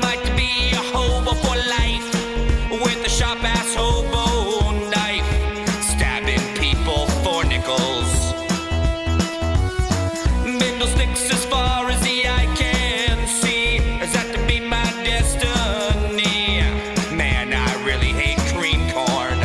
might be a hobo for life, with a sharp-ass hobo knife, stabbing people for nickels. Middle sticks as far as the eye can see. Is that to be my destiny? Man, I really hate cream corn.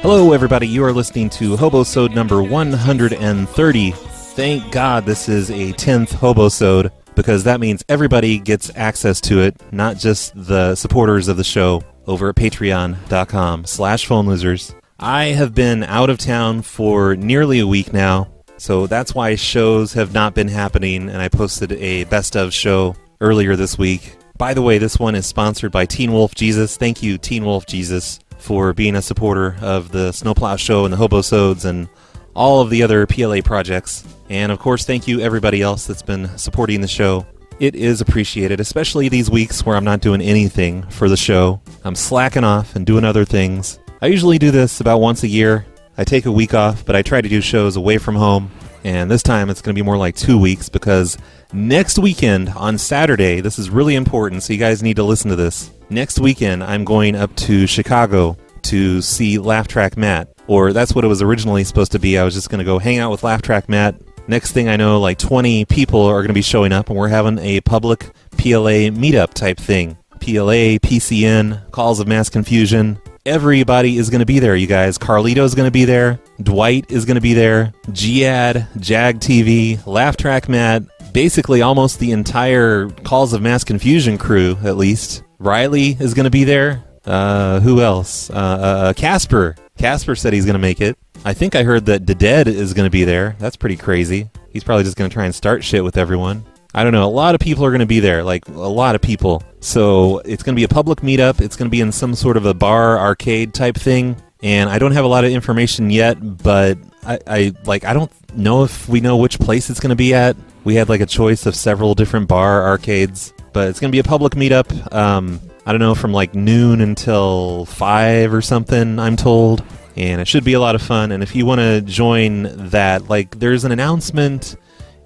Hello, everybody. You are listening to Hobosode number 130. Thank God this is a 10th Hobosode, because that means everybody gets access to it, not just the supporters of the show over at patreon.com/phonelosers. I have been out of town for nearly a week now, so that's why shows have not been happening, and I posted a best of show earlier this week. By the way, this one is sponsored by Teen Wolf Jesus. Thank you, Teen Wolf Jesus, for being a supporter of the Snowplow Show and the Hobosodes and all of the other PLA projects. And of course, thank you everybody else that's been supporting the show. It is appreciated, especially these weeks where I'm not doing anything for the show. I'm slacking off and doing other things. I usually do this about once a year. I take a week off, but I try to do shows away from home. And this time it's going to be more like 2 weeks, because next weekend on Saturday, this is really important, so you guys need to listen to this. Next weekend, I'm going up to Chicago to see Laugh Track Matt. Or that's what it was originally supposed to be. I was just going to go hang out with Laugh Track Matt. Next thing I know, like 20 people are going to be showing up, and we're having a public PLA meetup type thing. PLA, PCN, Calls of Mass Confusion. Everybody is going to be there, you guys. Carlito's going to be there. Dwight is going to be there. Giad, Jag TV, Laugh Track Matt. Basically almost the entire Calls of Mass Confusion crew, at least. Riley is going to be there. Who else? Casper. Casper said he's going to make it. I think I heard that the Dead is going to be there. That's pretty crazy. He's probably just going to try and start shit with everyone. I don't know. A lot of people are going to be there. Like, a lot of people. So, it's going to be a public meetup. It's going to be in some sort of a bar, arcade type thing. And I don't have a lot of information yet, but I don't know if we know which place it's going to be at. We had like a choice of several different bar arcades. But it's going to be a public meetup. I don't know, from like noon until 5 or something, I'm told. And it should be a lot of fun. And if you want to join that, like, there's an announcement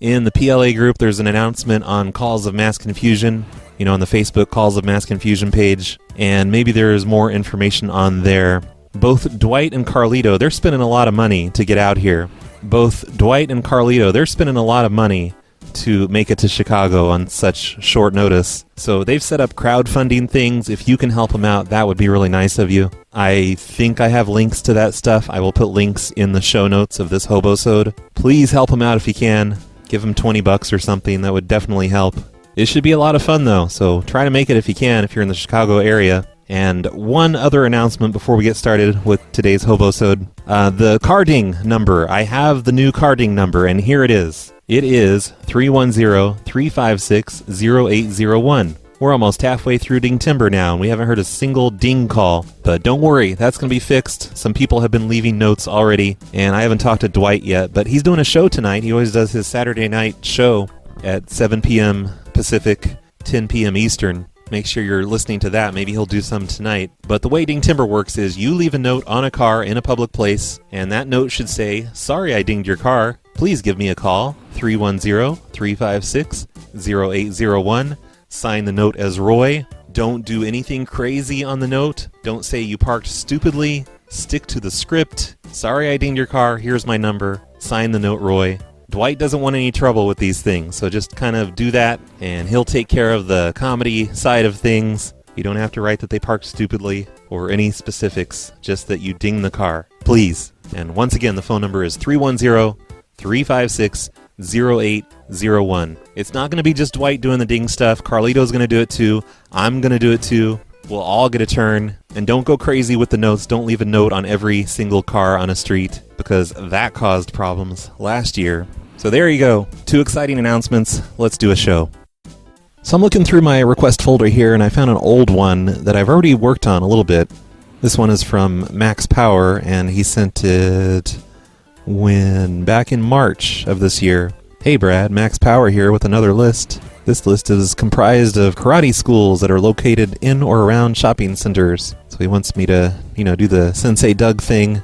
in the PLA group. There's an announcement on Calls of Mass Confusion, you know, on the Facebook Calls of Mass Confusion page. And maybe there's more information on there. Both Dwight and Carlito, they're spending a lot of money to get out here. Both Dwight and Carlito, they're spending a lot of money to make it to Chicago on such short notice. So they've set up crowdfunding things. If you can help them out, that would be really nice of you. I think I have links to that stuff. I will put links in the show notes of this Hobosode. Please help them out if you can. Give them $20 or something. That would definitely help. It should be a lot of fun though, so try to make it if you can, if you're in the Chicago area. And one other announcement before we get started with today's Hobosode. The carding number. I have the new carding number, and here it is. It is 310-356-0801. We're almost halfway through Ding Timber now, and we haven't heard a single ding call. But don't worry, that's going to be fixed. Some people have been leaving notes already, and I haven't talked to Dwight yet, but he's doing a show tonight. He always does his Saturday night show at 7 p.m. Pacific, 10 p.m. Eastern. Make sure you're listening to that. Maybe he'll do some tonight. But the way Ding Timber works is you leave a note on a car in a public place, and that note should say, "Sorry I dinged your car. Please give me a call, 310-356-0801. Sign the note as Roy. Don't do anything crazy on the note. Don't say you parked stupidly. Stick to the script. Sorry I dinged your car. Here's my number. Sign the note, Roy." Dwight doesn't want any trouble with these things, so just kind of do that, and he'll take care of the comedy side of things. You don't have to write that they parked stupidly or any specifics, just that you ding the car. Please. And once again, the phone number is 310-356-0801. It's not going to be just Dwight doing the ding stuff. Carlito's going to do it too. I'm going to do it too. We'll all get a turn. And don't go crazy with the notes. Don't leave a note on every single car on a street, because that caused problems last year. So there you go. 2 exciting announcements. Let's do a show. So I'm looking through my request folder here, and I found an old one that I've already worked on a little bit. This one is from Max Power, and he sent it back in March of this year. Hey Brad, Max Power here with another list. This list is comprised of karate schools that are located in or around shopping centers. So he wants me to, do the Sensei Doug thing.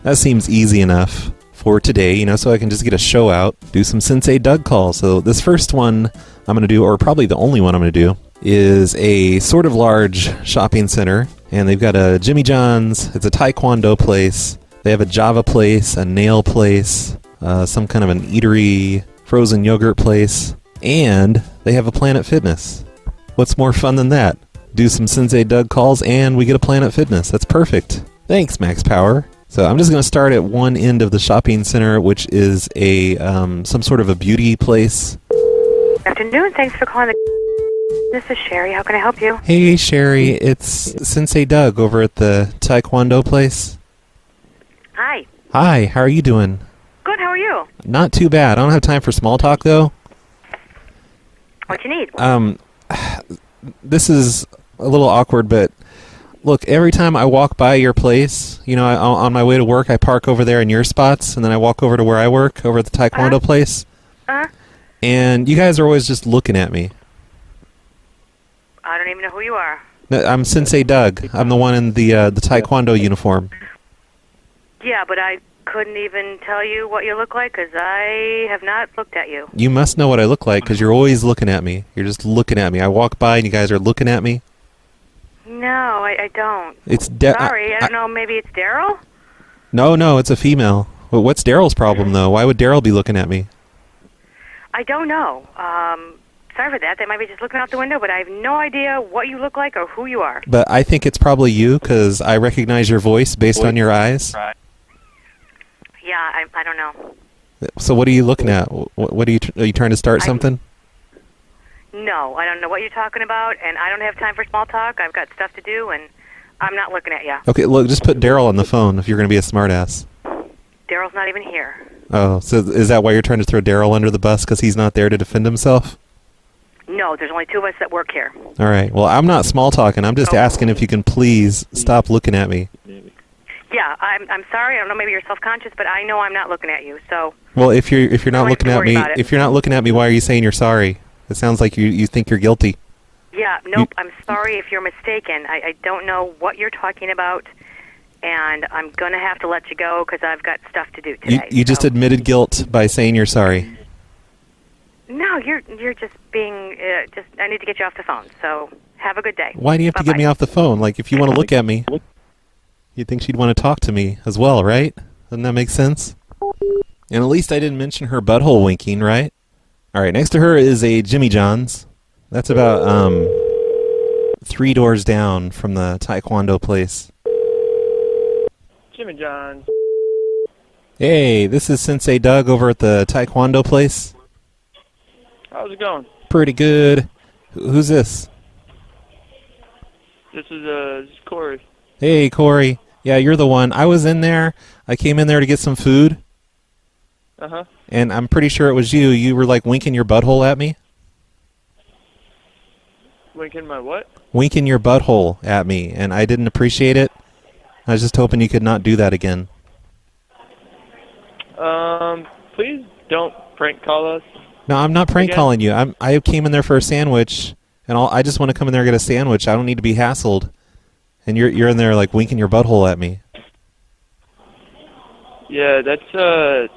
That seems easy enough. for today, so I can just get a show out, do some Sensei Doug calls. So this first one I'm going to do, or probably the only one I'm going to do, is a sort of large shopping center. And they've got a Jimmy John's, it's a Taekwondo place, they have a Java place, a nail place, some kind of an eatery, frozen yogurt place, and they have a Planet Fitness. What's more fun than that? Do some Sensei Doug calls and we get a Planet Fitness. That's perfect. Thanks, Max Power. So I'm just going to start at one end of the shopping center, which is a some sort of a beauty place. Good afternoon. Thanks for calling. This is Sherry. How can I help you? Hey, Sherry. It's Sensei Doug over at the Taekwondo place. Hi. Hi. How are you doing? Good. How are you? Not too bad. I don't have time for small talk, though. What you need? This is a little awkward, but look, every time I walk by your place, on my way to work, I park over there in your spots, and then I walk over to where I work, over at the Taekwondo place. And you guys are always just looking at me. I don't even know who you are. No, I'm Sensei Doug. I'm the one in the Taekwondo uniform. Yeah, but I couldn't even tell you what you look like because I have not looked at you. You must know what I look like because you're always looking at me. You're just looking at me. I walk by and you guys are looking at me. No, I don't. It's Sorry, I don't know. Maybe it's Daryl? No, it's a female. Well, what's Daryl's problem, though? Why would Daryl be looking at me? I don't know. Sorry for that. They might be just looking out the window, but I have no idea what you look like or who you are. But I think it's probably you because I recognize your voice based on your eyes. Yeah, I don't know. So what are you looking at? What are you trying to start something? No, I don't know what you're talking about, and I don't have time for small talk. I've got stuff to do, and I'm not looking at you. Okay, look, just put Daryl on the phone if you're going to be a smartass. Daryl's not even here. Oh, so is that why you're trying to throw Daryl under the bus because he's not there to defend himself? No, there's only two of us that work here. All right. Well, I'm not small talking. I'm just asking if you can please stop looking at me. Yeah, I'm sorry. I don't know. Maybe you're self-conscious, but I know I'm not looking at you. So. Well, if you're not looking at me, if you're not looking at me, why are you saying you're sorry? It sounds like you think you're guilty. Yeah. Nope. I'm sorry if you're mistaken. I don't know what you're talking about, and I'm gonna have to let you go because I've got stuff to do today. You just admitted guilt by saying you're sorry. No, you're just being. I need to get you off the phone. So have a good day. Why do you have to get me off the phone? Like, if you want to look at me, you'd think she'd want to talk to me as well, right? Doesn't that make sense? And at least I didn't mention her butthole winking, right? All right, next to her is a Jimmy John's. That's about 3 doors down from the Taekwondo place. Jimmy John's. Hey, this is Sensei Doug over at the Taekwondo place. How's it going? Pretty good. Who's this? This is Corey. Hey, Corey. Yeah, you're the one. I was in there. I came in there to get some food. Uh-huh. And I'm pretty sure it was you. You were, like, winking your butthole at me. Winking my what? Winking your butthole at me, and I didn't appreciate it. I was just hoping you could not do that again. Please don't prank call us. No, I'm not prank calling you. I came in there for a sandwich, and I just want to come in there and get a sandwich. I don't need to be hassled. And you're in there, like, winking your butthole at me. Yeah, that's,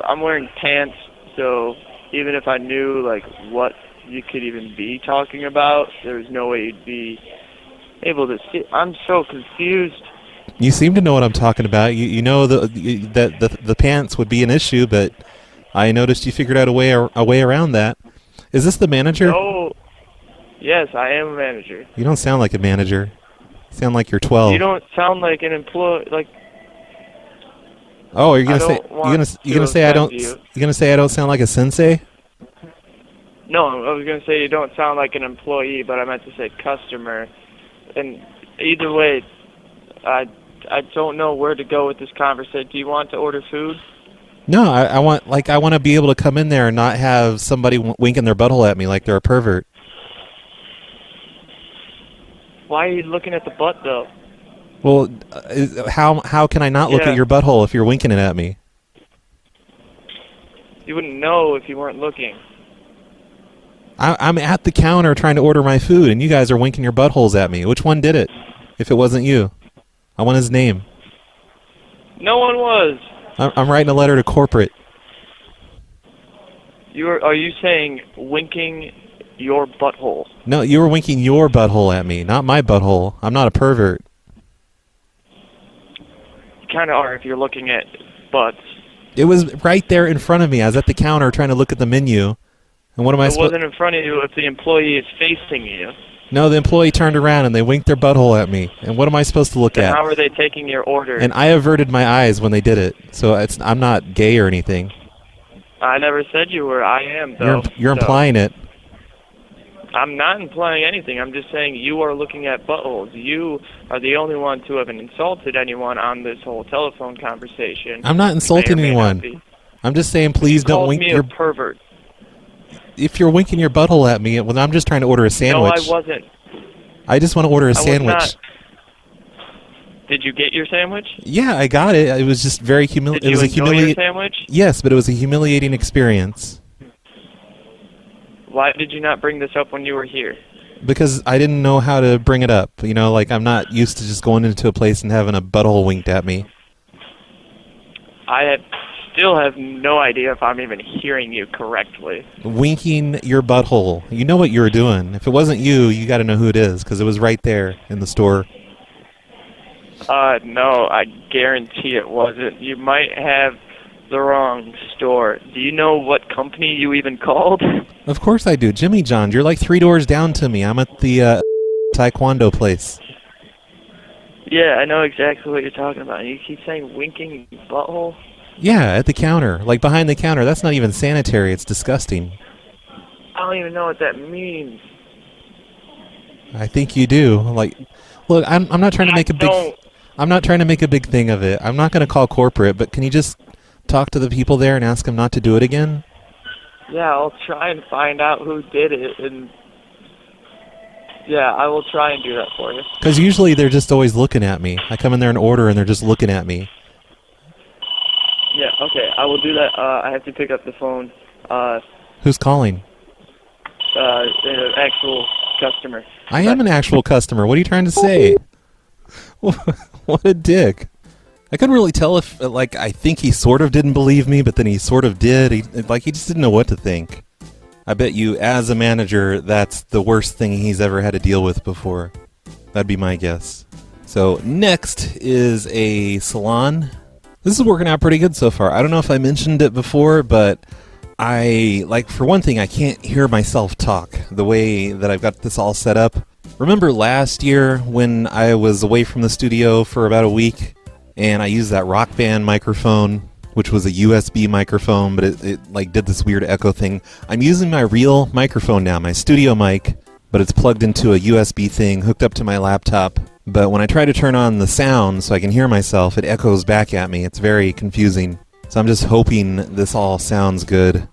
I'm wearing pants, so even if I knew, like, what you could even be talking about, there's no way you'd be able to see. I'm so confused. You seem to know what I'm talking about. You know that the pants would be an issue, but I noticed you figured out a way around that. Is this the manager? Oh, yes, I am a manager. You don't sound like a manager. You sound like you're 12. You don't sound like an employee. Like. Oh, you're gonna say I don't sound like a sensei? No, I was gonna say you don't sound like an employee, but I meant to say customer. And either way, I don't know where to go with this conversation. Do you want to order food? No, I want to be able to come in there and not have somebody winking their butthole at me like they're a pervert. Why are you looking at the butt though? Well, how can I not look at your butthole if you're winking it at me? You wouldn't know if you weren't looking. I'm at the counter trying to order my food, and you guys are winking your buttholes at me. Which one did it? If it wasn't you, I want his name. No one was. I'm writing a letter to corporate. Are you saying winking your butthole? No, you were winking your butthole at me, not my butthole. I'm not a pervert. You kind of are if you're looking at butts. It was right there in front of me. I was at the counter trying to look at the menu. And what am I It supposed? wasn't in front of you if the employee is facing you. No, the employee turned around and they winked their butthole at me. And what am I supposed to look Then at? how are they taking your order? And I averted my eyes when they did it. So I'm not gay or anything. I never said you were. I am, though. You're implying it. I'm not implying anything. I'm just saying you are looking at buttholes. You are the only one to have insulted anyone on this whole telephone conversation. I'm not insulting May or may not anyone. be. I'm just saying please don't Called wink me your... a pervert. If you're winking your butthole at me, when I'm just trying to order a sandwich... No, I wasn't. I just want to order a I was sandwich. not. Did you get your sandwich? Yeah, I got it. It was just very humiliating. Did It was you a enjoy your humiliating... sandwich? Yes, but it was a humiliating experience. Why did you not bring this up when you were here? Because I didn't know how to bring it up. You know, like I'm not used to just going into a place and having a butthole winked at me. Still have no idea if I'm even hearing you correctly. Winking your butthole. You know what you were doing. If it wasn't you, you got to know who it is because it was right there in the store. No, I guarantee it wasn't. You might have the wrong store. Do you know what company you even called? Of course I do. Jimmy John, you're like 3 doors down to me. I'm at the taekwondo place. Yeah, I know exactly what you're talking about. You keep saying winking butthole? Yeah, at the counter. Like behind the counter. That's not even sanitary. It's disgusting. I don't even know what that means. I think you do. Like, look, I'm not trying to make a big... I'm not trying to make a big thing of it. I'm not going to call corporate, but can you just talk to the people there and ask them not to do it again? Yeah, I'll try and find out who did it, and yeah, I will try and do that for you. Because usually they're just always looking at me. I come in there and order, and they're just looking at me. Yeah, okay, I will do that. I have to pick up the phone. Who's calling? An actual customer. I am an actual customer. What are you trying to say? What a dick. I couldn't really tell if, like, I think he sort of didn't believe me, but then he sort of did. He just didn't know what to think. I bet you, as a manager, that's the worst thing he's ever had to deal with before. That'd be my guess. So, next is a salon. This is working out pretty good so far. I don't know if I mentioned it before, but for one thing, I can't hear myself talk the way that I've got this all set up. Remember last year when I was away from the studio for about a week and I used that Rock Band microphone, which was a USB microphone, but it like did this weird echo thing. I'm using my real microphone now, my studio mic, but it's plugged into a USB thing hooked up to my laptop. But when I try to turn on the sound so I can hear myself, it echoes back at me. It's very confusing. So I'm just hoping this all sounds good.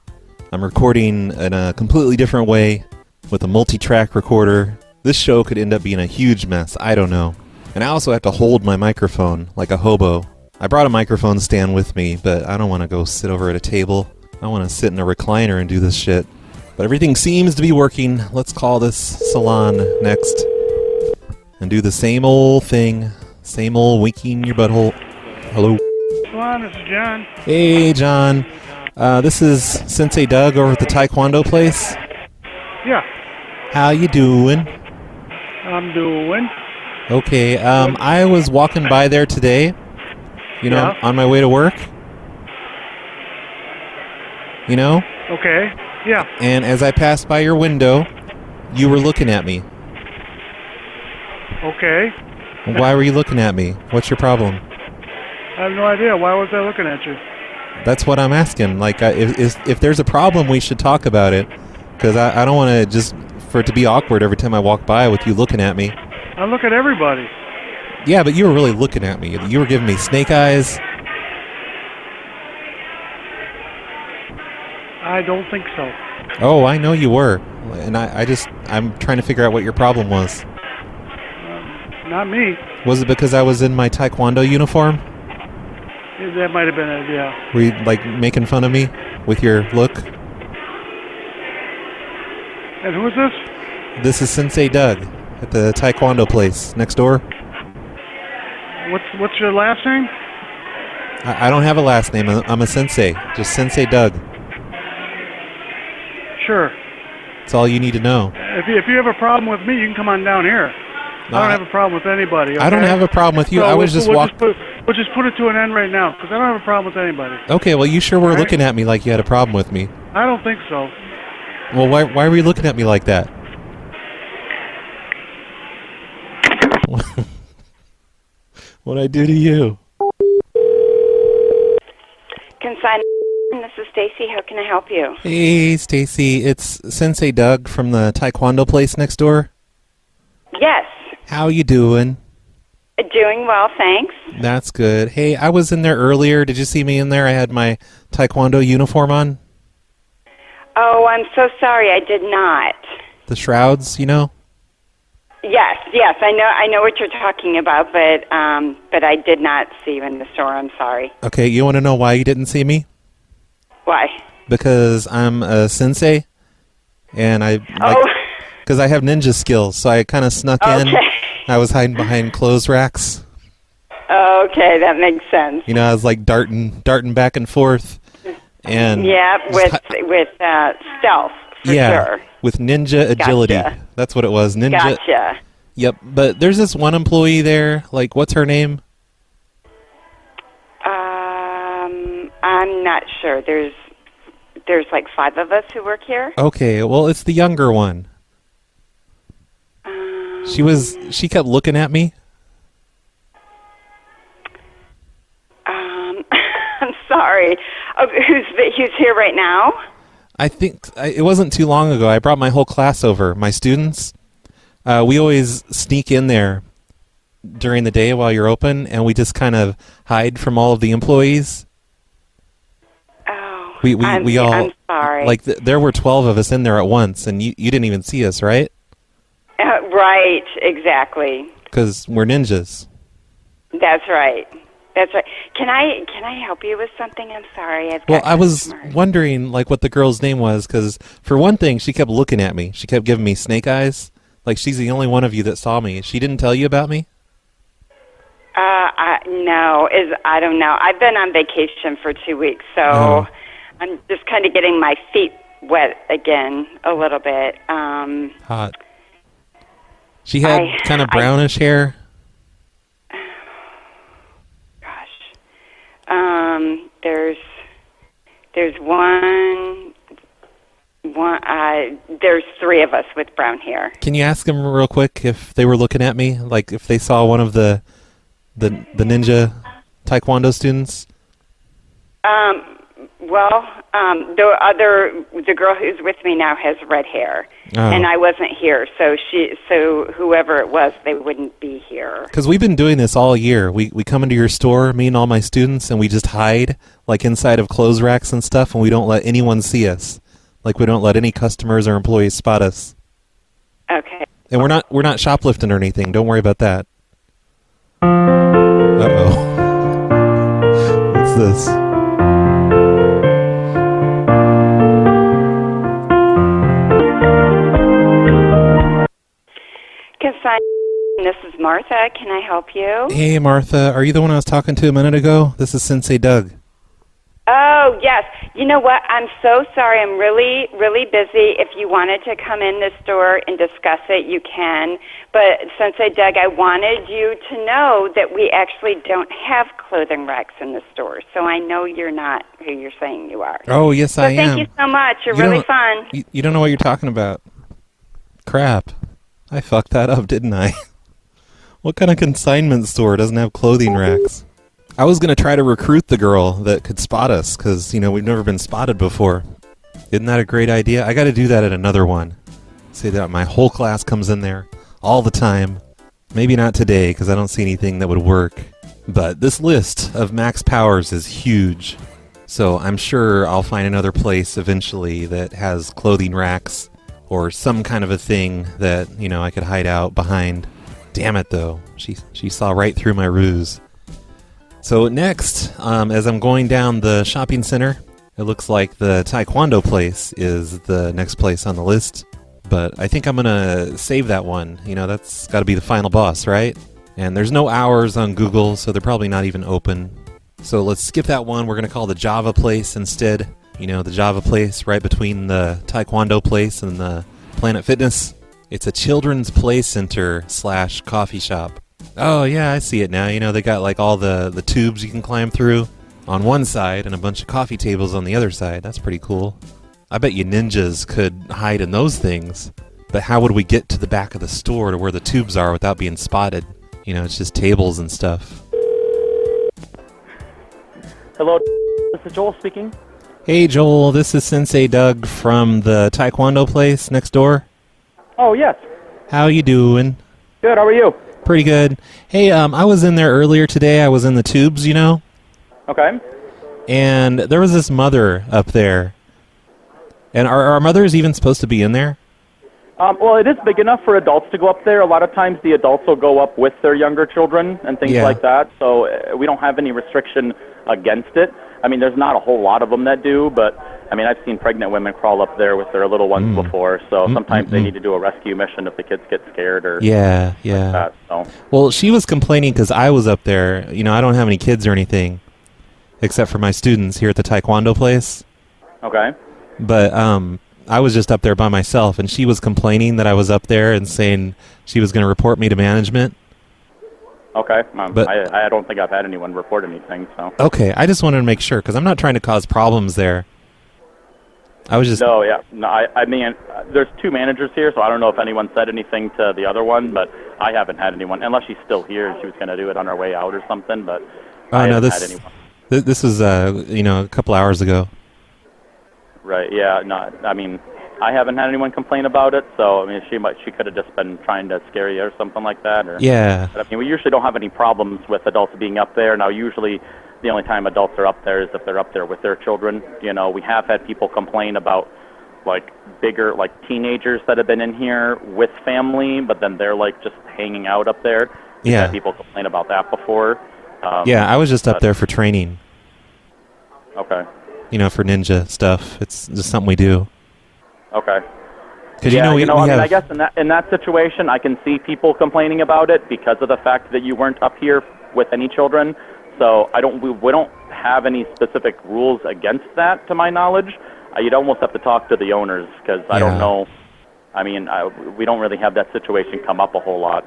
I'm recording in a completely different way with a multi-track recorder. This show could end up being a huge mess. I don't know. And I also have to hold my microphone like a hobo. I brought a microphone stand with me, but I don't want to go sit over at a table. I want to sit in a recliner and do this shit. But everything seems to be working. Let's call this salon next. And do the same old thing. Same old winking your butthole. Hello. Salon, this is John. Hey, John. This is Sensei Doug over at the Taekwondo place. Yeah, How you doing? I'm doing. Okay, I was walking by there today, Yeah. on my way to work, Okay, yeah. and as I passed by your window, you were looking at me. Okay. Why were you looking at me? What's your problem? I have no idea. Why was I looking at you? That's what I'm asking. Like, if there's a problem, we should talk about it, because I don't want to just, for it to be awkward every time I walk by with you looking at me. I look at everybody. Yeah, but you were really looking at me. You were giving me snake eyes. I don't think so. Oh, I know you were. And I'm trying to figure out what your problem was. Not me. Was it because I was in my Taekwondo uniform? That might have been it, yeah. Were you, like, making fun of me with your look? And who is this? This is Sensei Doug at the Taekwondo place next door. What's your last name? I don't have a last name. I'm a sensei. Just Sensei Doug. Sure. That's all you need to know. If you have a problem with me, you can come on down here. No, I don't have a problem with anybody. Okay? I don't have a problem with you. So I was just walking. We'll just put it to an end right now because I don't have a problem with anybody. Okay, well, you sure were All right. looking at me like you had a problem with me. I don't think so. Well, why were you looking at me like that? What'd I do to you? Consign. This is Stacy. How can I help you? Hey, Stacy. It's Sensei Doug from the Taekwondo place next door. Yes. How you doing? Doing well, thanks. That's good. Hey, I was in there earlier. Did you see me in there? I had my Taekwondo uniform on. Oh, I'm so sorry. I did not. The shrouds, you know? Yes. I know what you're talking about, but I did not see you in the store. I'm sorry. Okay, you want to know why you didn't see me? Why? Because I'm a sensei, and because I have ninja skills, so I kind of snuck in. I was hiding behind clothes racks. Okay, that makes sense. You know, I was like darting back and forth, and yeah, with stealth. For sure. With ninja agility. Gotcha. That's what it was. Ninja. Gotcha. Yep, but there's this one employee there. Like, what's her name? I'm not sure. There's like 5 of us who work here. Okay, well, it's the younger one. She kept looking at me. I'm sorry. Oh, who's here right now? I think it wasn't too long ago. I brought my whole class over, my students. We always sneak in there during the day while you're open, and we just kind of hide from all of the employees. Oh, we all. I'm sorry. Like there were 12 of us in there at once, and you didn't even see us, right? Right, exactly. Because we're ninjas. That's right. Can I help you with something? I'm sorry. I was wondering like what the girl's name was, because for one thing, she kept looking at me. She kept giving me snake eyes. Like she's the only one of you that saw me. She didn't tell you about me? No. I don't know. I've been on vacation for 2 weeks, so I'm just kind of getting my feet wet again a little bit. Hot. She had kind of brownish hair. There's there's 3 of us with brown hair. Can you ask them real quick if they were looking at me, like if they saw one of the ninja taekwondo students? The girl who's with me now has red hair, and I wasn't here, so whoever it was, they wouldn't be here. Because we've been doing this all year. We come into your store, me and all my students, and we just hide like inside of clothes racks and stuff, and we don't let anyone see us. Like we don't let any customers or employees spot us. Okay. And we're not shoplifting or anything. Don't worry about that. Uh-oh. What's this? Consign. This is Martha. Can I help you? Hey, Martha. Are you the one I was talking to a minute ago? This is Sensei Doug. Oh, yes. You know what? I'm so sorry. I'm really, really busy. If you wanted to come in the store and discuss it, you can. But Sensei Doug, I wanted you to know that we actually don't have clothing racks in the store. So I know you're not who you're saying you are. Oh, yes, I am. Thank you so much. You're really fun. You don't know what you're talking about. Crap. I fucked that up, didn't I? What kind of consignment store doesn't have clothing racks? I was going to try to recruit the girl that could spot us, because, we've never been spotted before. Isn't that a great idea? I got to do that at another one. Say that my whole class comes in there all the time. Maybe not today, because I don't see anything that would work. But this list of max powers is huge. So I'm sure I'll find another place eventually that has clothing racks or some kind of a thing that, I could hide out behind. Damn it, though. She saw right through my ruse. So next, as I'm going down the shopping center, it looks like the Taekwondo place is the next place on the list. But I think I'm going to save that one. That's got to be the final boss, right? And there's no hours on Google, so they're probably not even open. So let's skip that one. We're going to call the Java place instead. You know, the Java place right between the Taekwondo place and the Planet Fitness. It's a children's play center / coffee shop. Oh, yeah, I see it now. You know, they got like all the tubes you can climb through on one side and a bunch of coffee tables on the other side. That's pretty cool. I bet you ninjas could hide in those things. But how would we get to the back of the store to where the tubes are without being spotted? You know, it's just tables and stuff. Hello, this is Joel speaking. Hey, Joel, this is Sensei Doug from the Taekwondo place next door. Oh, yes. How you doing? Good, how are you? Pretty good. Hey, I was in there earlier today. I was in the tubes, you know? Okay. And there was this mother up there. And are mothers even supposed to be in there? Well, it is big enough for adults to go up there. A lot of times the adults will go up with their younger children and things like that. So we don't have any restriction against it. I mean, there's not a whole lot of them that do, but I mean, I've seen pregnant women crawl up there with their little ones before. So sometimes they need to do a rescue mission if the kids get scared or like that. So. Well, she was complaining because I was up there. You know, I don't have any kids or anything except for my students here at the Taekwondo place. Okay. But I was just up there by myself, and she was complaining that I was up there and saying she was going to report me to management. Okay. But I don't think I've had anyone report anything. So. Okay, I just wanted to make sure because I'm not trying to cause problems there. I was just... No, yeah. No, I mean, there's two managers here, so I don't know if anyone said anything to the other one, but I haven't had anyone, unless she's still here and she was going to do it on her way out or something, but I haven't had anyone. This was, you know, a couple hours ago. Right, yeah. No, I mean, I haven't had anyone complain about it, so, I mean, she could have just been trying to scare you or something like that. Or, yeah. But, I mean, we usually don't have any problems with adults being up there. Now, usually the only time adults are up there is if they're up there with their children. You know, we have had people complain about, like, bigger, like, teenagers that have been in here with family, but then they're, like, just hanging out up there. We've had people complain about that before. Yeah, I was just up there for training. Okay. You know, for ninja stuff. It's just something we do. Okay. Because I mean, I guess in that situation, I can see people complaining about it because of the fact that you weren't up here with any children. So we don't have any specific rules against that, to my knowledge. You'd almost have to talk to the owners because I don't know. I mean, we don't really have that situation come up a whole lot.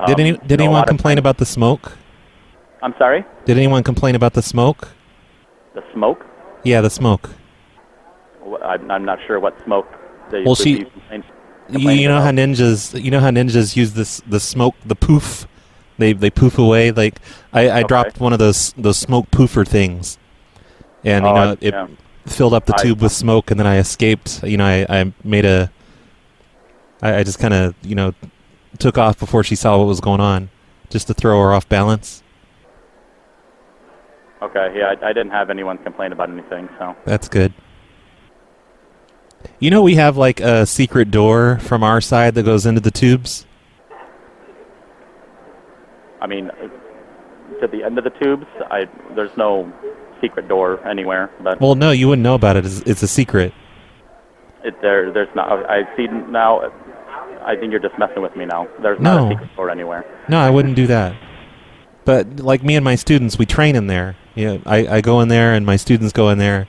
Did anyone complain about the smoke? I'm sorry? Did anyone complain about the smoke? The smoke? Yeah, the smoke. I'm not sure what smoke. You know how ninjas use the smoke, the poof. They poof away. Like I dropped one of those smoke poofer things, and it filled up the tube with smoke, and then I escaped. You know, I just kind of took off before she saw what was going on, just to throw her off balance. Okay, yeah, I didn't have anyone complain about anything, so. That's good. You know, we have like a secret door from our side that goes into the tubes. I mean, to the end of the tubes, there's no secret door anywhere. But well, no, you wouldn't know about it. It's a secret. There's not. I see now. I think you're just messing with me now. There's not a secret door anywhere. No, I wouldn't do that. But like me and my students, we train in there. You know, I go in there and my students go in there,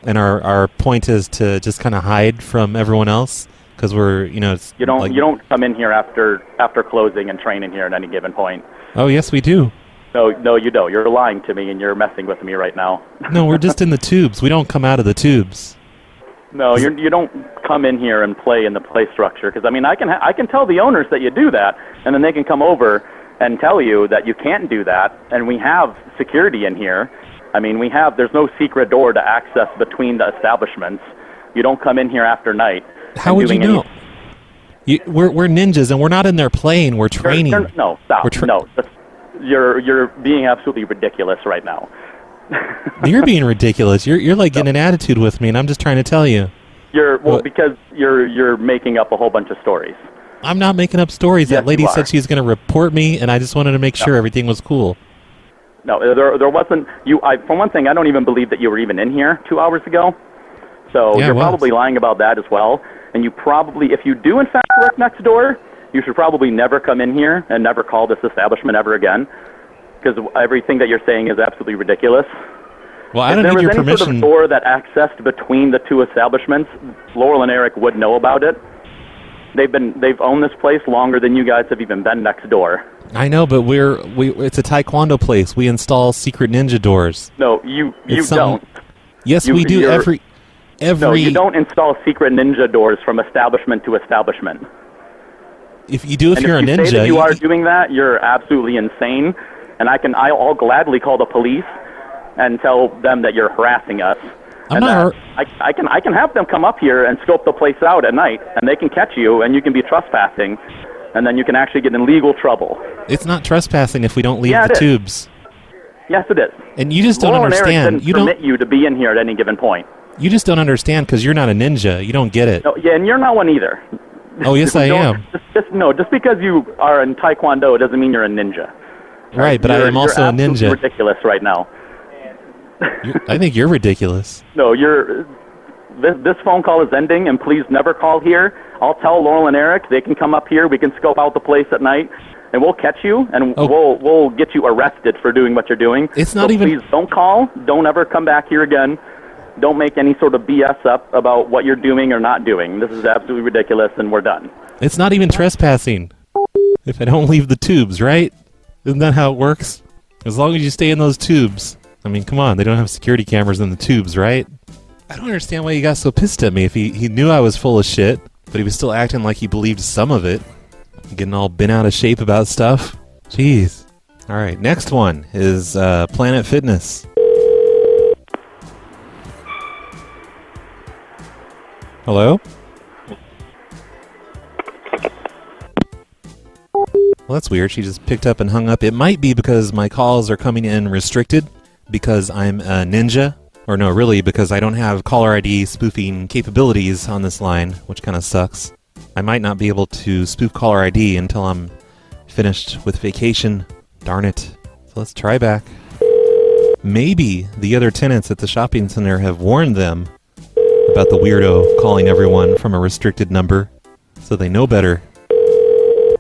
and our point is to just kind of hide from everyone else because we're you don't come in here after closing and train in here at any given point. Oh yes, we do. No, you don't. You're lying to me and you're messing with me right now. No, we're just in the tubes. We don't come out of the tubes. No, you don't come in here and play in the play structure because I mean I can tell the owners that you do that, and then they can come over and tell you that you can't do that, and we have security in here. I mean, there's no secret door to access between the establishments. You don't come in here after night. How would you know? We're ninjas, and we're not in there playing. We're training. No, stop. You're being absolutely ridiculous right now. You're being ridiculous. You're like getting an attitude with me, and I'm just trying to tell you. Because you're making up a whole bunch of stories. I'm not making up stories. Yes, that lady said she's going to report me, and I just wanted to make sure everything was cool. No, there wasn't. For one thing, I don't even believe that you were even in here 2 hours ago. So you're probably lying about that as well. And you probably, if you do in fact work next door, you should probably never come in here and never call this establishment ever again. because everything that you're saying is absolutely ridiculous. Well, I if don't there need was your any permission. sort of door that accessed between the two establishments, Laurel and Eric would know about it. They've owned this place longer than you guys have even been next door. I know, but it's a taekwondo place. We install secret ninja doors. No, you It's don't. Yes, we do. Every No, you don't install secret ninja doors from establishment to establishment. If you do, if And you're if a you ninja, say that you are doing that, you're absolutely insane. And I'll gladly call the police and tell them that you're harassing us. I'm not. I can have them come up here and scope the place out at night, and they can catch you, and you can be trespassing, and then you can actually get in legal trouble. It's not trespassing if we don't leave Yeah, the it is. tubes. Yes, it is. And you just don't Laurel and Eric understand. didn't permit you to be in here at any given point. You just don't understand because you're not a ninja. You don't get it. No, yeah, and you're not one either. Oh, yes, I am. Just because you are in Taekwondo doesn't mean you're a ninja. Right, but I am also a You're absolutely ninja. ridiculous right now. I think you're ridiculous. No, this phone call is ending, and please never call here. I'll tell Laurel and Eric they can come up here. We can scope out the place at night, and we'll catch you, and we'll get you arrested for doing what you're doing. It's not so even. Please don't call. Don't ever come back here again. Don't make any sort of BS up about what you're doing or not doing. This is absolutely ridiculous, and we're done. It's not even trespassing. If I don't leave the tubes, right? Isn't that how it works? As long as you stay in those tubes. I mean, come on, they don't have security cameras in the tubes, right? I don't understand why he got so pissed at me. If he knew I was full of shit, but he was still acting like he believed some of it. Getting all bent out of shape about stuff. Jeez. All right, next one is Planet Fitness. Hello? Well, that's weird. She just picked up and hung up. It might be because my calls are coming in restricted because I'm a ninja. Or no, really, because I don't have caller ID spoofing capabilities on this line, which kind of sucks. I might not be able to spoof caller ID until I'm finished with vacation. Darn it. So let's try back. Maybe the other tenants at the shopping center have warned them about the weirdo calling everyone from a restricted number, so they know better.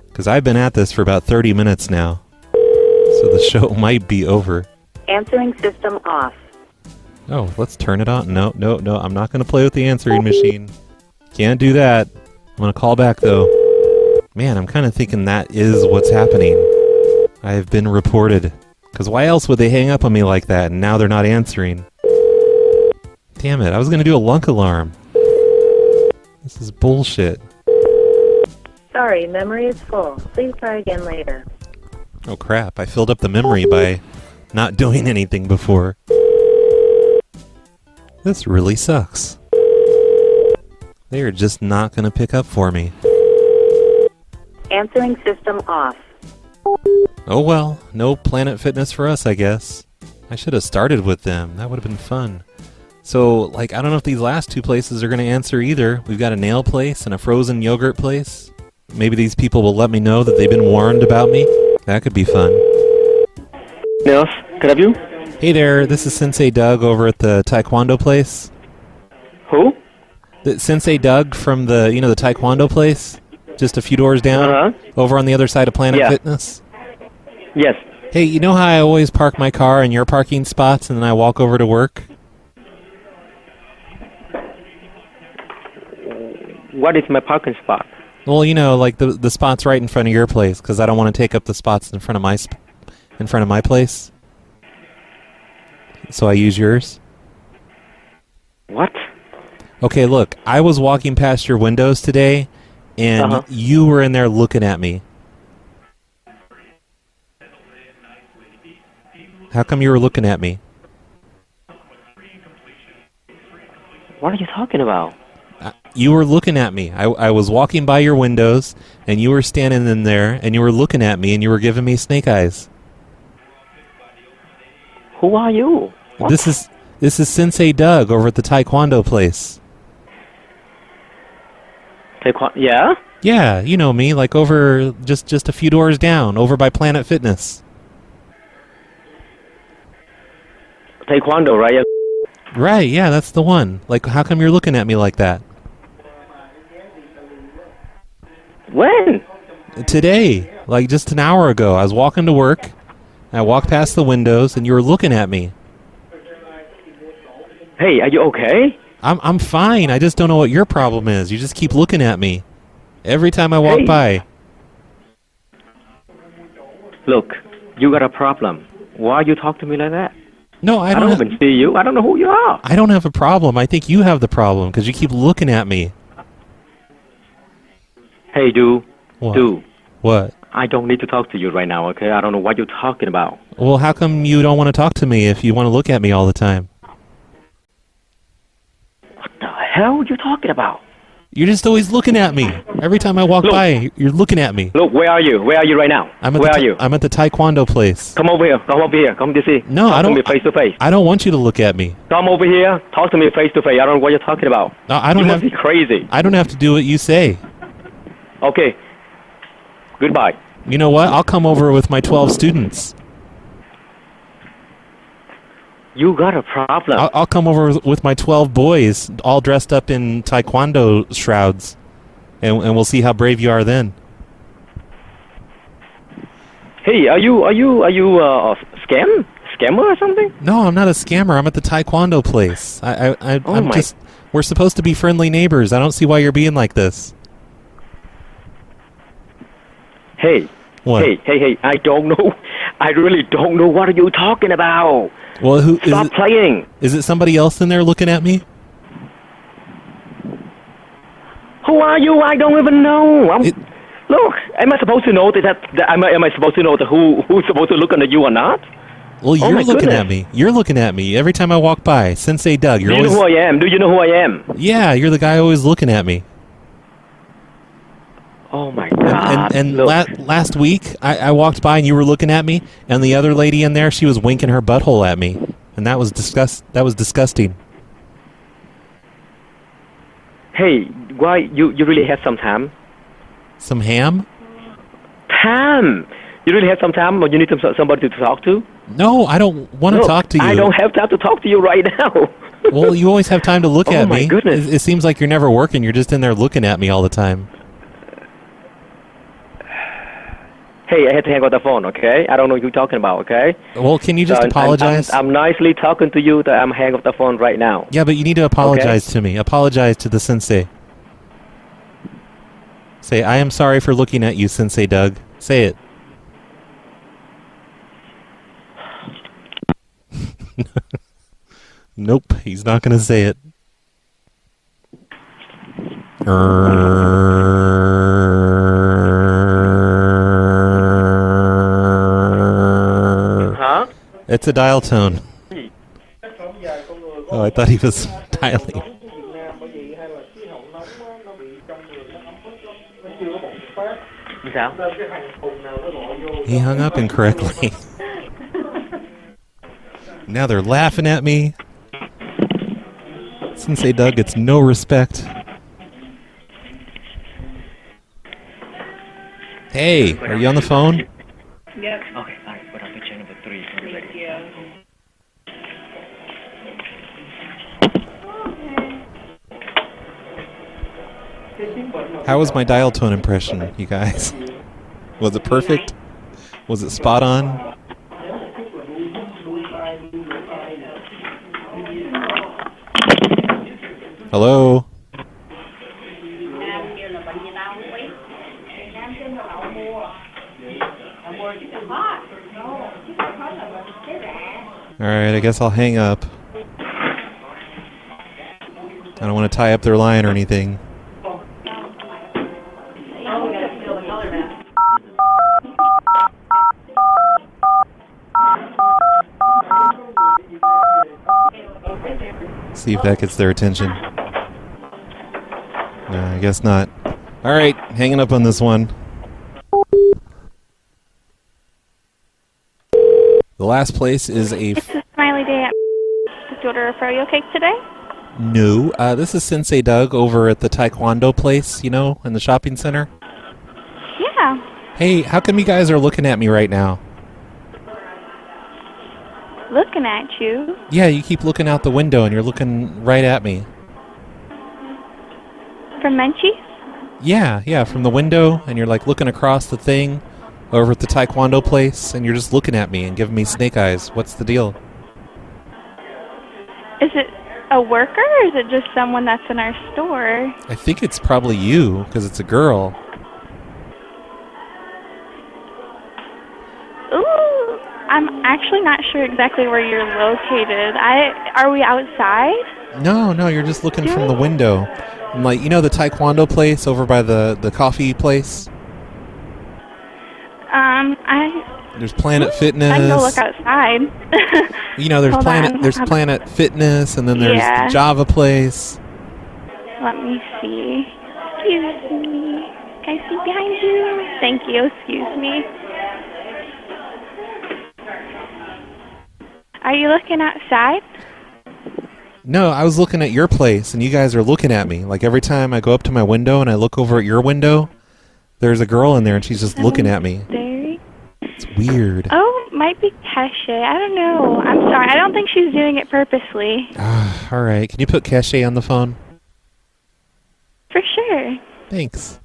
Because I've been at this for about 30 minutes now, so the show might be over. Answering system off. Oh, let's turn it on. No, I'm not going to play with the answering machine. Can't do that. I'm going to call back, though. Man, I'm kind of thinking that is what's happening. I have been reported. Because why else would they hang up on me like that, and now they're not answering? Damn it, I was going to do a lunk alarm. This is bullshit. Sorry, memory is full. Please try again later. Oh crap, I filled up the memory by not doing anything before. This really sucks. They are just not going to pick up for me. Answering system off. Oh well, no Planet Fitness for us, I guess. I should have started with them. That would have been fun. So, I don't know if these last two places are going to answer either. We've got a nail place and a frozen yogurt place. Maybe these people will let me know that they've been warned about me. That could be fun. Nails, can I have you? Hey there, this is Sensei Doug over at the Taekwondo place. Who? Sensei Doug from the Taekwondo place. Just a few doors down. Over on the other side of Planet Fitness. Yes. Hey, you know how I always park my car in your parking spots and then I walk over to work? What is my parking spot? Well, the spots right in front of your place, because I don't want to take up the spots in front of my place. So I use yours. What? Okay, look, I was walking past your windows today, and you were in there looking at me. How come you were looking at me? What are you talking about? You were looking at me. I was walking by your windows, and you were standing in there, and you were looking at me, and you were giving me snake eyes. Who are you? What? This is Sensei Doug over at the Taekwondo place. Yeah? Yeah, you know me, over just a few doors down, over by Planet Fitness. Taekwondo, right? Right, yeah, that's the one. How come you're looking at me like that? When? Today, just an hour ago. I was walking to work, I walked past the windows, and you were looking at me. Hey, are you okay? I'm fine. I just don't know what your problem is. You just keep looking at me every time I walk by. Look, you got a problem. Why you talk to me like that? No, I don't even see you. I don't know who you are. I don't have a problem. I think you have the problem because you keep looking at me. Hey, dude. What? Dude. What? I don't need to talk to you right now, okay? I don't know what you're talking about. Well, how come you don't want to talk to me if you want to look at me all the time? What the hell are you talking about? You're just always looking at me. Every time I walk by, you're looking at me. Look, where are you? Where are you right now? Where are you? I'm at the taekwondo place. Come over here. Come over here. Come to see. No, I don't. Talk to me face to face. I don't want you to look at me. Come over here. Talk to me face to face. I don't know what you're talking about. No, I don't you have. must be crazy. I don't have to do what you say. Okay. Goodbye. You know what? I'll come over with my 12 students. You got a problem. I'll come over with my 12 boys, all dressed up in taekwondo shrouds, and we'll see how brave you are then. Hey, are you a scammer or something? No, I'm not a scammer. I'm at the taekwondo place. I'm just. We're supposed to be friendly neighbors. I don't see why you're being like this. Hey. What? Hey, I don't know. I really don't know what are you talking about. Well, Stop playing. Is it somebody else in there looking at me? Who are you? I don't even know. Look, am I supposed to know am I supposed to know who's supposed to look at you or not? Well, you're looking at me. You're looking at me every time I walk by. Sensei Doug, you're always... Do you know who I am? Do you know who I am? Yeah, you're the guy always looking at me. Oh my God! And last week, I walked by and you were looking at me, and the other lady in there, she was winking her butthole at me, and that was disgusting. Hey, why you really have some time? Some ham? Time? You really have some time, or you need somebody to talk to? No, I don't want to talk to you. I don't have time to talk to you right now. Well, you always have time to look at me. Oh my goodness! It seems like you're never working. You're just in there looking at me all the time. Hey, I had to hang up the phone, okay? I don't know what you're talking about, okay? Well, can you just apologize? I'm nicely talking to you that I'm hanging up the phone right now. Yeah, but you need to apologize to me. Apologize to the sensei. Say, I am sorry for looking at you, Sensei Doug. Say it. Nope, he's not going to say it. Huh? It's a dial tone. Oh, I thought he was dialing. He hung up incorrectly. Now they're laughing at me. Sensei Doug gets no respect. Hey, are you on the phone? Yep. Okay, alright, put on picture number 3. Thank you. How was my dial tone impression, you guys? Was it perfect? Was it spot on? Hello? Alright, I guess I'll hang up. I don't want to tie up their line or anything. See if that gets their attention. No, I guess not. Alright, hanging up on this one. The last place is a... It's a smiley day at... Did you order a froyo cake today? No, this is Sensei Doug over at the Taekwondo place, you know, in the shopping center. Yeah. Hey, how come you guys are looking at me right now? Looking at you? Yeah, you keep looking out the window and you're looking right at me. From Menchie's? Yeah, from the window, and you're like looking across the thing, over at the Taekwondo place, and you're just looking at me and giving me snake eyes. What's the deal? Is it a worker or is it just someone that's in our store? I think it's probably you, because it's a girl. Ooh, I'm actually not sure exactly where you're located. Are we outside? No, you're just looking from the window. I'm like, you know the Taekwondo place over by the coffee place? There's Planet Fitness. I can go look outside. You know, there's Hold on. There's Planet Fitness, and then there's the Java place. Let me see. Excuse me. Can I see behind you? Thank you. Excuse me. Are you looking outside? No, I was looking at your place, and you guys are looking at me. Like, every time I go up to my window and I look over at your window, there's a girl in there, and she's just looking at me. It's weird. Oh, might be Cache. I don't know. I'm sorry. I don't think she's doing it purposely. All right. Can you put Cache on the phone? For sure. Thanks.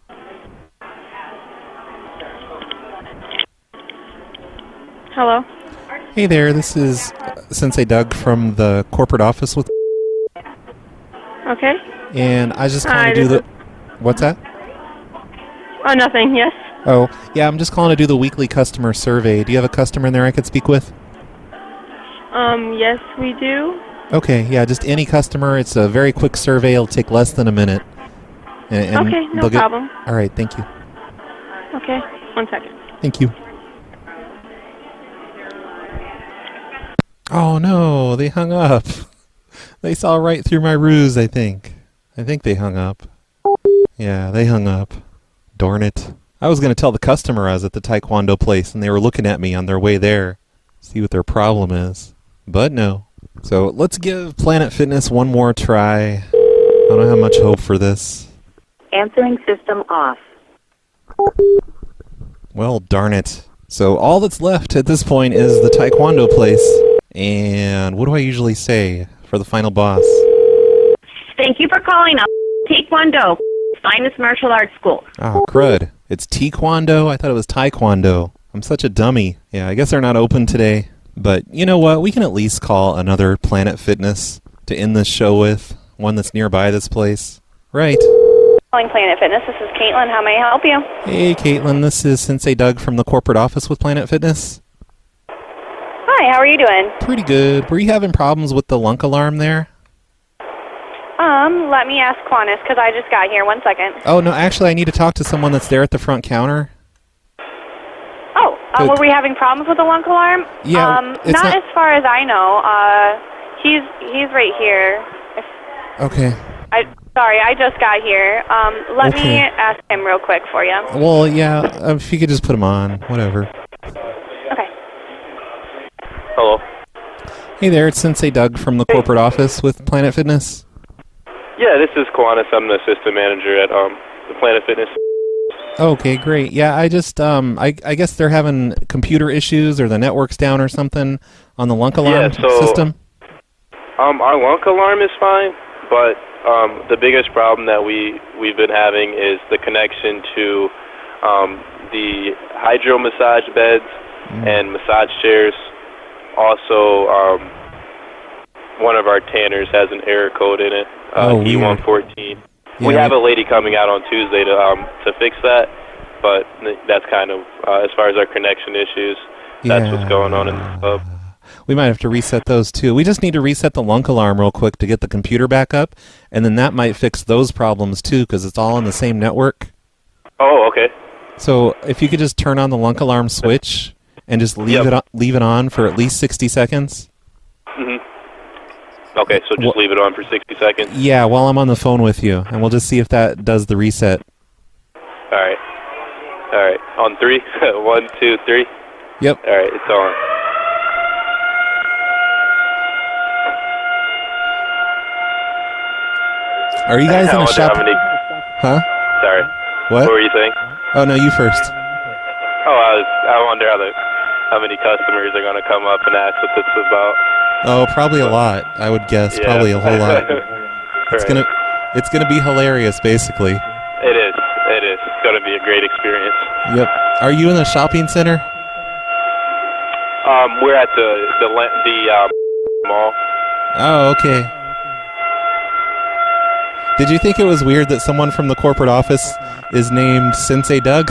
Hello? Hey there, this is Sensei Doug from the corporate office with... Okay. And I just calling to do the... What's that? Oh, nothing. Yes. Oh, yeah, I'm just calling to do the weekly customer survey. Do you have a customer in there I could speak with? Yes, we do. Okay, yeah, just any customer. It's a very quick survey. It'll take less than a minute. And Okay, no problem. All right, thank you. Okay, 1 second. Thank you. Oh, no, they hung up. They saw right through my ruse, I think. I think they hung up. Yeah, they hung up. Darn it. I was going to tell the customer I was at the Taekwondo place, and they were looking at me on their way there. See what their problem is. But no. So let's give Planet Fitness one more try. I don't have much hope for this. Answering system off. Well, darn it. So all that's left at this point is the Taekwondo place. And what do I usually say for the final boss? Thank you for calling up Taekwondo, finest martial arts school. Oh, crud. It's Taekwondo? I thought it was Taekwondo. I'm such a dummy. Yeah, I guess they're not open today. But you know what? We can at least call another Planet Fitness to end this show with. One that's nearby this place. Right. Calling Planet Fitness. This is Caitlin. How may I help you? Hey, Caitlin. This is Sensei Doug from the corporate office with Planet Fitness. Hi, how are you doing? Pretty good. Were you having problems with the lunk alarm there? Let me ask Quanis, because I just got here. 1 second. Oh, no, actually, I need to talk to someone that's there at the front counter. Oh, were we having problems with the lunk alarm? Yeah, not as far as I know. He's right here. Okay. Sorry, I just got here. Let me ask him real quick for you. Well, yeah, if you could just put him on, whatever. Okay. Hello. Hey there, it's Sensei Doug from the corporate office with Planet Fitness. Yeah, this is Quanis. I'm the assistant manager at the Planet Fitness. Okay, great. Yeah, I just, I guess they're having computer issues or the network's down or something on the lunk alarm system. Our lunk alarm is fine, but the biggest problem that we've been having is the connection to the hydro massage beds and massage chairs. Also, one of our tanners has an error code in it, E114. Yeah, we have a lady coming out on Tuesday to fix that, but that's kind of, as far as our connection issues, that's what's going on in the hub. We might have to reset those too. We just need to reset the lunk alarm real quick to get the computer back up, and then that might fix those problems too, because it's all on the same network. Oh, okay. So if you could just turn on the lunk alarm switch and just leave it on for at least 60 seconds. Okay, so just leave it on for 60 seconds. Yeah, while I'm on the phone with you, and we'll just see if that does the reset. All right. On 3. 1, 2, 3. Yep. All right, it's on. Are you guys in a shop? Huh? Sorry. What? What were you saying? Oh, no, you first. Oh, I wonder how many customers are going to come up and ask what this is about. Oh, probably a lot. I would guess probably a whole lot. It's gonna be hilarious, basically. It is. going to be a great experience. Yep. Are you in the shopping center? We're at the mall. Oh, okay. Did you think it was weird that someone from the corporate office is named Sensei Doug?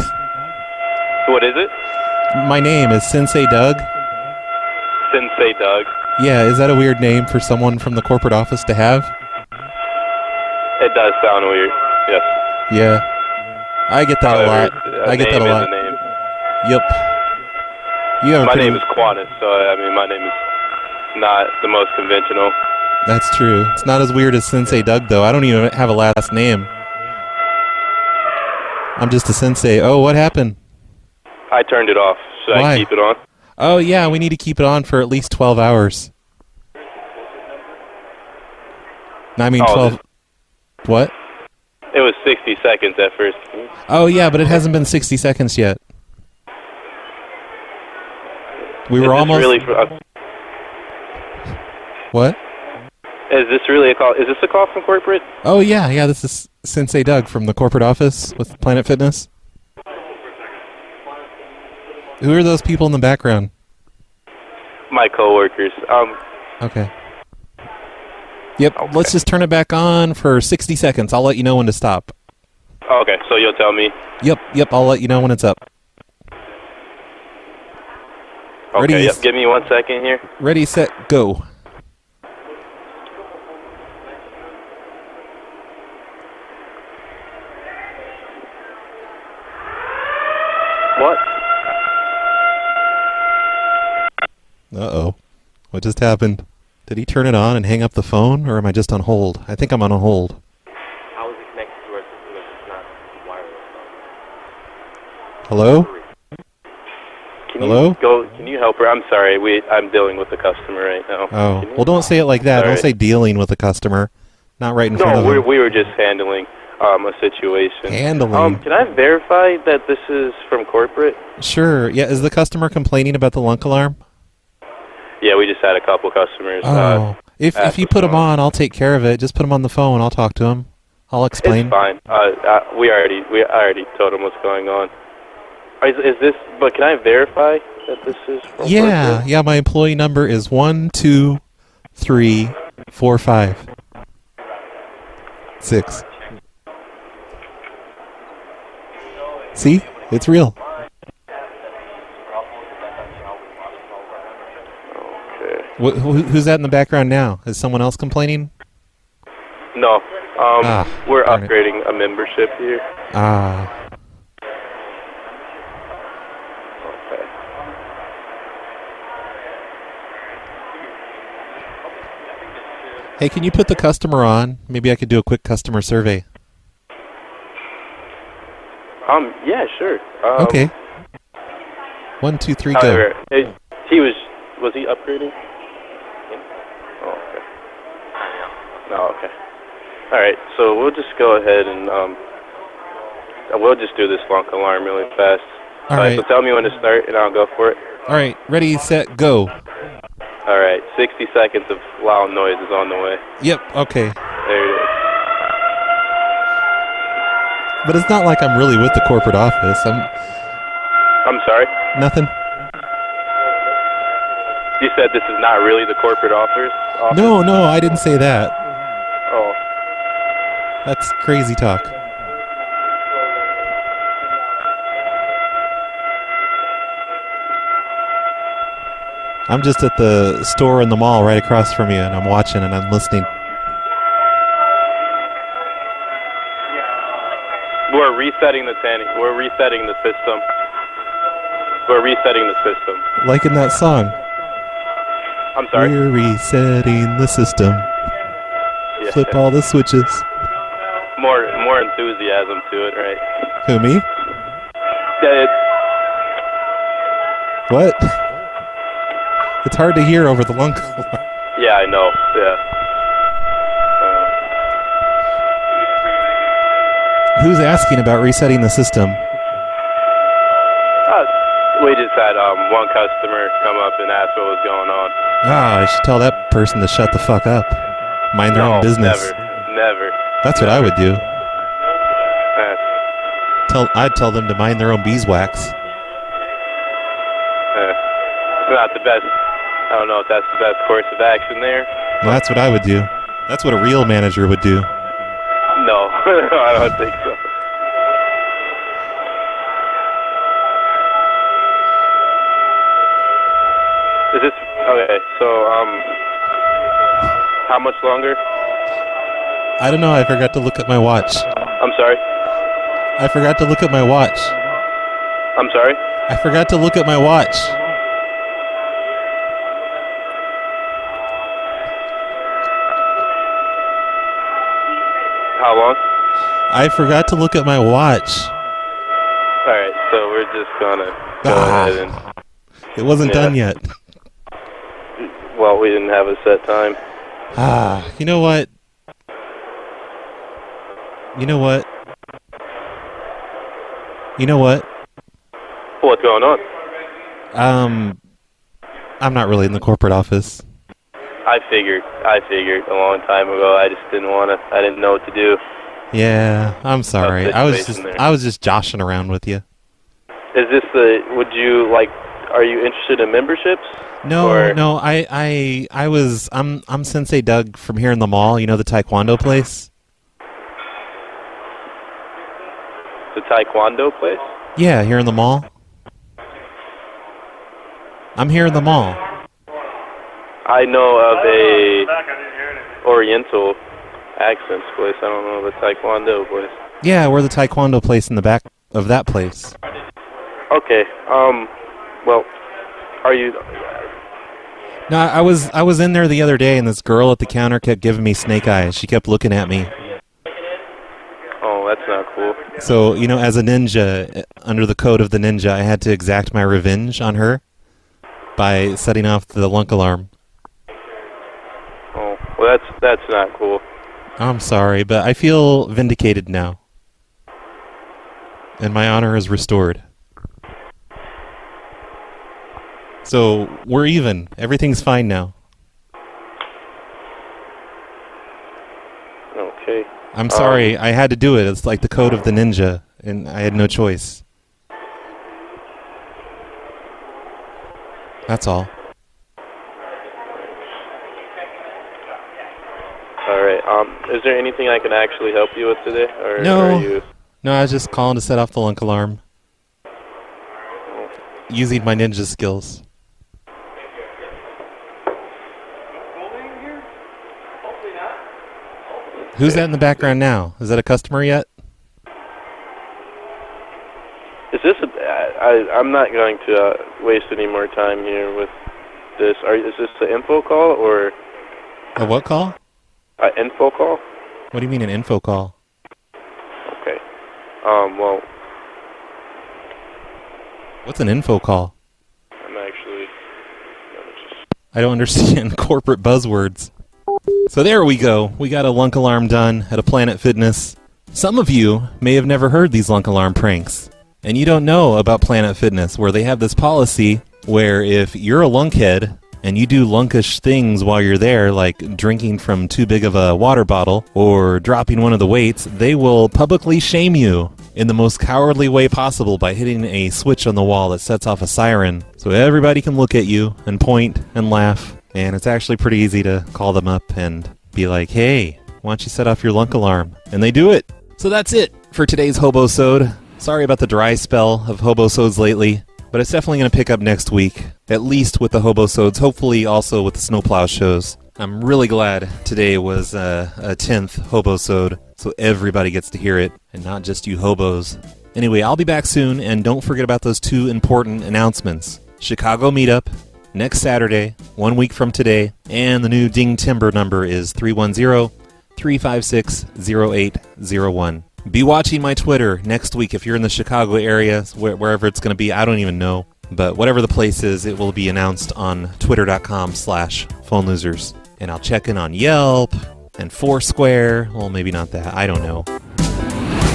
What is it? My name is Sensei Doug. Sensei Doug. Yeah, is that a weird name for someone from the corporate office to have? It does sound weird. Yes. Yeah. I get that a lot. I get that a lot. Yep. You have my name is Quantus, so I mean, my name is not the most conventional. That's true. It's not as weird as Sensei Doug, though. I don't even have a last name. I'm just a sensei. Oh, what happened? I turned it off. Should Why? I keep it on? Oh, yeah, we need to keep it on for at least 12 hours. No, I mean 12... What? It was 60 seconds at first. Oh, yeah, but it hasn't been 60 seconds yet. We were almost... Really What? Is this really a call? Is this a call from corporate? Oh, yeah, this is Sensei Doug from the corporate office with Planet Fitness. Who are those people in the background? My coworkers. Okay. Yep, okay. Let's just turn it back on for 60 seconds. I'll let you know when to stop. Okay, so you'll tell me? Yep, I'll let you know when it's up. Okay, Ready, yep, give me 1 second here. Ready, set, go. What? Uh-oh. What just happened? Did he turn it on and hang up the phone, or am I just on hold? I think I'm on a hold. How is it connected to our system if it's not wireless? Hello? Hello? Can you help her? I'm sorry, I'm dealing with the customer right now. Oh, well, don't say it like that. Don't say dealing with the customer. Not right in front of him. No, we were just handling a situation. Handling? Can I verify that this is from corporate? Sure. Yeah, is the customer complaining about the lunk alarm? Yeah, we just had a couple customers. Oh, if you put him on, I'll take care of it. Just put him on the phone. I'll talk to him. I'll explain. It's fine. I already told him what's going on. Is this? But can I verify that this is from corporate? Yeah. My employee number is 12345 See, it's real. Who's that in the background now? Is someone else complaining? No. We're upgrading a membership here. Okay. Hey, can you put the customer on? Maybe I could do a quick customer survey. Yeah, sure. Okay. 1, 2, 3, go. Was he upgrading? Oh, okay. No, okay. All right, so we'll just go ahead and we'll just do this lunk alarm really fast. All right. So tell me when to start, and I'll go for it. All right, ready, set, go. All right, 60 seconds of loud noise is on the way. Yep. Okay. There it is. But it's not like I'm really with the corporate office. I'm sorry? Nothing. You said this is not really the corporate office? No, I didn't say that. Oh. That's crazy talk. I'm just at the store in the mall right across from you, and I'm watching and I'm listening. We're resetting the system. We're resetting the system. Like in that song. I'm sorry? We're resetting the system. Yeah. Flip all the switches. More enthusiasm to it, right? Who, me? What? It's hard to hear over the lunk alarm. Yeah, I know. Yeah. Who's asking about resetting the system? We just had one customer come up and ask what was going on. I should tell that person to shut the fuck up. Mind their own business. Never. That's what I would do. I'd tell them to mind their own beeswax. It's not the best. I don't know if that's the best course of action there. Well, that's what I would do. That's what a real manager would do. No, I don't think so. Is this okay? So, how much longer? I don't know. I forgot to look at my watch. I'm sorry. I forgot to look at my watch. I'm sorry. I forgot to look at my watch. How long? I forgot to look at my watch. All right, so we're just gonna go ahead and. It wasn't done yet. Well, we didn't have a set time. You know what? You know what? You know what? What's going on? I'm not really in the corporate office. I figured a long time ago. I just didn't I didn't know what to do. Yeah, I'm sorry. I was just joshing around with you. Is this are you interested in memberships? No, I'm Sensei Doug from here in the mall, you know, the Taekwondo place? The Taekwondo place? Yeah, here in the mall. I'm here in the mall. I know of a Oriental accents place. I don't know of a Taekwondo place. Yeah, we're the Taekwondo place in the back of that place. Okay. Well, are you? No, I was in there the other day, and this girl at the counter kept giving me snake eyes. She kept looking at me. Oh, that's not cool. So, you know, as a ninja, under the code of the ninja, I had to exact my revenge on her by setting off the lunk alarm. Oh, well, that's not cool. I'm sorry, but I feel vindicated now. And my honor is restored. So, we're even. Everything's fine now. Okay. I'm sorry, I had to do it. It's like the code of the ninja, and I had no choice. That's all. All right. Is there anything I can actually help you with today, or No. are you? No, I was just calling to set off the lunk alarm. Using my ninja skills. Who's that in the background now? Is that a customer yet? Is this I'm not going to waste any more time here with this. Is this an info call or? A what call? An info call? What do you mean an info call? Okay. Well. What's an info call? I'm actually. I don't understand corporate buzzwords. So there we go. We got a lunk alarm done at a Planet Fitness. Some of you may have never heard these lunk alarm pranks. And you don't know about Planet Fitness, where they have this policy where if you're a lunkhead and you do lunkish things while you're there, like drinking from too big of a water bottle or dropping one of the weights, they will publicly shame you in the most cowardly way possible by hitting a switch on the wall that sets off a siren. So everybody can look at you and point and laugh. And it's actually pretty easy to call them up and be like, hey, why don't you set off your lunk alarm? And they do it. So that's it for today's Hobosode. Sorry about the dry spell of Hobosodes lately, but it's definitely going to pick up next week, at least with the Hobosodes, hopefully also with the snowplow shows. I'm really glad today was a 10th Hobosode, so everybody gets to hear it, and not just you hobos. Anyway, I'll be back soon, and don't forget about those two important announcements. Chicago Meetup, next Saturday, 1 week from today, and the new Ding Timber number is 310-356-0801. Be watching my Twitter next week if you're in the Chicago area, wherever it's going to be. I don't even know. But whatever the place is, it will be announced on twitter.com/phonelosers. And I'll check in on Yelp and Foursquare. Well, maybe not that. I don't know.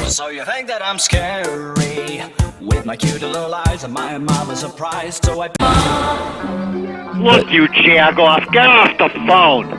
So you think that I'm scary with my cute little eyes and my mama's surprised, so I... Look, you jagoff, get off the phone!